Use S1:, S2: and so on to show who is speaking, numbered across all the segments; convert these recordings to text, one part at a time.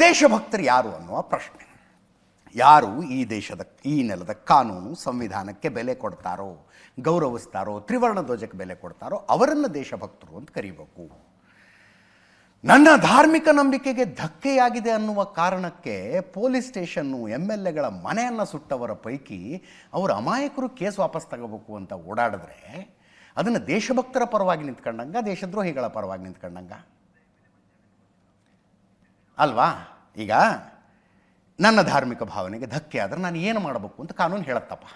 S1: ದೇಶಭಕ್ತರು ಯಾರು ಅನ್ನುವ ಪ್ರಶ್ನೆ. ಯಾರು ಈ ದೇಶದ ಈ ನೆಲದ ಕಾನೂನು ಸಂವಿಧಾನಕ್ಕೆ ಬೆಲೆ ಕೊಡ್ತಾರೋ, ಗೌರವಿಸ್ತಾರೋ, ತ್ರಿವರ್ಣ ಧ್ವಜಕ್ಕೆ ಬೆಲೆ ಕೊಡ್ತಾರೋ ಅವರನ್ನು ದೇಶಭಕ್ತರು ಅಂತ ಕರೀಬೇಕು. ನನ್ನ ಧಾರ್ಮಿಕ ನಂಬಿಕೆಗೆ ಧಕ್ಕೆಯಾಗಿದೆ ಅನ್ನುವ ಕಾರಣಕ್ಕೆ ಪೊಲೀಸ್ ಸ್ಟೇಷನ್ನು MLAಗಳ ಮನೆಯನ್ನು ಸುಟ್ಟವರ ಪೈಕಿ ಅವರು ಅಮಾಯಕರು ಕೇಸ್ ವಾಪಸ್ ತಗೋಬೇಕು ಅಂತ ಓಡಾಡಿದ್ರೆ ಅದನ್ನು ದೇಶಭಕ್ತರ ಪರವಾಗಿ ನಿಂತ್ಕೊಂಡಂಗ, ದೇಶದ್ರೋಹಿಗಳ ಪರವಾಗಿ ನಿಂತ್ಕೊಂಡಂಗ ಅಲ್ವಾ? ಈಗ ನನ್ನ ಧಾರ್ಮಿಕ ಭಾವನೆಗೆ ಧಕ್ಕೆ ಆದರೆ ನಾನು ಏನು ಮಾಡಬೇಕು ಅಂತ ಕಾನೂನು ಹೇಳತ್ತಪ್ಪ.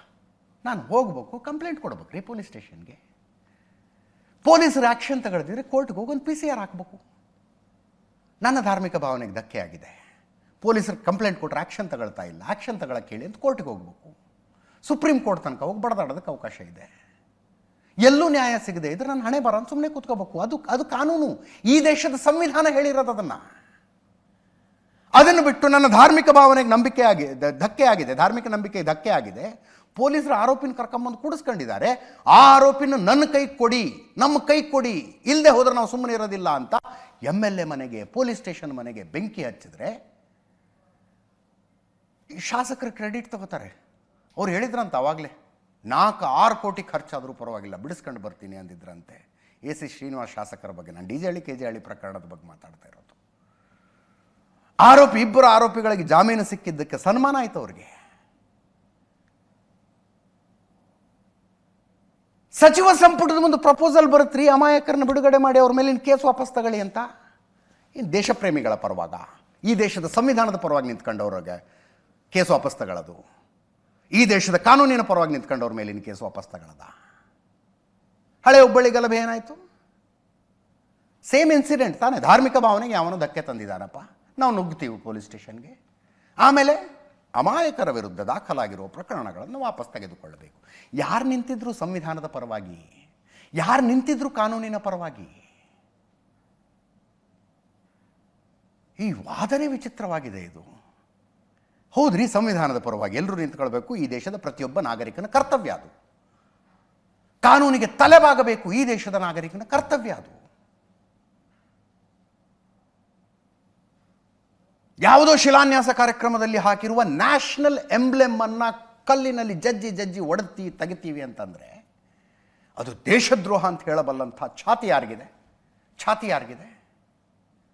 S1: ನಾನು ಹೋಗ್ಬೇಕು, ಕಂಪ್ಲೇಂಟ್ ಕೊಡ್ಬೇಕು ರೀ ಪೊಲೀಸ್ ಸ್ಟೇಷನ್ಗೆ. ಪೊಲೀಸರು ಆ್ಯಕ್ಷನ್ ತಗೊಳ್ದಿದ್ರೆ ಕೋರ್ಟ್ಗೆ ಹೋಗಿ ಒಂದು PCR ಹಾಕಬೇಕು. ನನ್ನ ಧಾರ್ಮಿಕ ಭಾವನೆಗೆ ಧಕ್ಕೆ ಆಗಿದೆ, ಪೊಲೀಸರು ಕಂಪ್ಲೇಂಟ್ ಕೊಟ್ಟರೆ ಆ್ಯಕ್ಷನ್ ತಗೊಳ್ತಾ ಇಲ್ಲ, ಆ್ಯಕ್ಷನ್ ತಗೊಳಕ್ಕೆ ಹೇಳಿ ಅಂತ ಕೋರ್ಟ್ಗೆ ಹೋಗಬೇಕು. ಸುಪ್ರೀಂ ಕೋರ್ಟ್ ತನಕ ಹೋಗಿ ಬಡದಾಡೋದಕ್ಕೆ ಅವಕಾಶ ಇದೆ. ಎಲ್ಲೂ ನ್ಯಾಯ ಸಿಗದೆ ಇದ್ರೆ ನಾನು ಹಣೆ ಬರ ಅಂತ ಸುಮ್ಮನೆ ಕೂತ್ಕೋಬೇಕು. ಅದು ಕಾನೂನು. ಈ ದೇಶದ ಸಂವಿಧಾನ ಹೇಳಿರೋದು ಅದನ್ನು ಬಿಟ್ಟು ನನ್ನ ಧಾರ್ಮಿಕ ಭಾವನೆಗೆ ಧಕ್ಕೆ ಆಗಿದೆ, ಧಾರ್ಮಿಕ ನಂಬಿಕೆ ಧಕ್ಕೆ ಆಗಿದೆ, ಪೊಲೀಸರು ಆರೋಪಿನ ಕರ್ಕೊಂಬಂದು ಕೂಡಿಸ್ಕೊಂಡಿದ್ದಾರೆ, ಆ ಆರೋಪಿನ ನನ್ನ ಕೈ ಕೊಡಿ, ನಮ್ಮ ಕೈ ಕೊಡಿ, ಇಲ್ಲದೆ ಹೋದ್ರೆ ನಾವು ಸುಮ್ಮನೆ ಇರೋದಿಲ್ಲ ಅಂತ MLA ಮನೆಗೆ, ಪೊಲೀಸ್ ಸ್ಟೇಷನ್ ಮನೆಗೆ ಬೆಂಕಿ ಹಚ್ಚಿದ್ರೆ ಶಾಸಕರ ಕ್ರೆಡಿಟ್ ತಗೋತಾರೆ. ಅವ್ರು ಹೇಳಿದ್ರಂತ ಅವಾಗಲೇ 4-6 ಕೋಟಿ ಖರ್ಚಾದರೂ ಪರವಾಗಿಲ್ಲ ಬಿಡಿಸ್ಕೊಂಡು ಬರ್ತೀನಿ ಅಂದಿದ್ರಂತೆ. AC ಶ್ರೀನಿವಾಸ್ ಶಾಸಕರ ಬಗ್ಗೆ, ನಾನು DJ ಹಳ್ಳಿ KJ ಹಳ್ಳಿ ಪ್ರಕರಣದ ಬಗ್ಗೆ ಮಾತಾಡ್ತಾ ಇರೋದು. ಇಬ್ಬರು ಆರೋಪಿಗಳಿಗೆ ಜಾಮೀನು ಸಿಕ್ಕಿದ್ದಕ್ಕೆ ಸನ್ಮಾನ ಆಯಿತು ಅವ್ರಿಗೆ. ಸಚಿವ ಸಂಪುಟದ ಮುಂದೆ ಪ್ರಪೋಸಲ್ ಬರುತ್ತ್ರಿ, ಅಮಾಯಕರನ್ನ ಬಿಡುಗಡೆ ಮಾಡಿ ಅವ್ರ ಮೇಲಿನ ಕೇಸ್ ವಾಪಸ್ ತಗೊಳ್ಳಿ ಅಂತ. ದೇಶ ಪ್ರೇಮಿಗಳ ಪರವಾಗ, ಈ ದೇಶದ ಸಂವಿಧಾನದ ಪರವಾಗಿ ನಿಂತ್ಕೊಂಡವ್ರಿಗೆ ಕೇಸ್ ವಾಪಸ್ ತಗೊಳ್ಳೋದು, ಈ ದೇಶದ ಕಾನೂನಿನ ಪರವಾಗಿ ನಿಂತ್ಕೊಂಡವ್ರ ಮೇಲಿನ ಕೇಸ್ ವಾಪಸ್ ತಗೊಳ್ಳೋದ? ಹಳೆ ಹುಬ್ಬಳ್ಳಿ ಗಲಭೆ ಏನಾಯಿತು? ಸೇಮ್ ಇನ್ಸಿಡೆಂಟ್ ತಾನೇ. ಧಾರ್ಮಿಕ ಭಾವನೆಗೆ ಯಾವನೋ ಧಕ್ಕೆ ತಂದಿದ್ದಾನಪ್ಪ, ನಾವು ನುಗ್ಗುತ್ತೀವಿ ಪೊಲೀಸ್ ಸ್ಟೇಷನ್ಗೆ. ಆಮೇಲೆ ಅಮಾಯಕರ ವಿರುದ್ಧ ದಾಖಲಾಗಿರುವ ಪ್ರಕರಣಗಳನ್ನು ವಾಪಸ್ ತೆಗೆದುಕೊಳ್ಳಬೇಕು. ಯಾರು ನಿಂತಿದ್ರು ಸಂವಿಧಾನದ ಪರವಾಗಿ, ಯಾರು ನಿಂತಿದ್ರು ಕಾನೂನಿನ ಪರವಾಗಿ. ಈ ವಾದನೆ ವಿಚಿತ್ರವಾಗಿದೆ. ಇದು ಹೌದ್ರಿ, ಸಂವಿಧಾನದ ಪರವಾಗಿ ಎಲ್ಲರೂ ನಿಂತ್ಕೊಳ್ಬೇಕು, ಈ ದೇಶದ ಪ್ರತಿಯೊಬ್ಬ ನಾಗರಿಕನ ಕರ್ತವ್ಯ ಅದು. ಕಾನೂನಿಗೆ ತಲೆಬಾಗಬೇಕು, ಈ ದೇಶದ ನಾಗರಿಕನ ಕರ್ತವ್ಯ ಅದು. ಯಾವುದೋ ಶಿಲಾನ್ಯಾಸ ಕಾರ್ಯಕ್ರಮದಲ್ಲಿ ಹಾಕಿರುವ ನ್ಯಾಷನಲ್ ಎಂಬ್ಲೆಮ್ ಅನ್ನ ಕಲ್ಲಿನಲ್ಲಿ ಜಜ್ಜಿ ತೆಗಿತೀವಿ ಅಂತಂದ್ರೆ ಅದು ದೇಶದ್ರೋಹ ಅಂತ ಹೇಳಬಲ್ಲಂಥ ಛಾತಿ ಯಾರಿಗಿದೆ?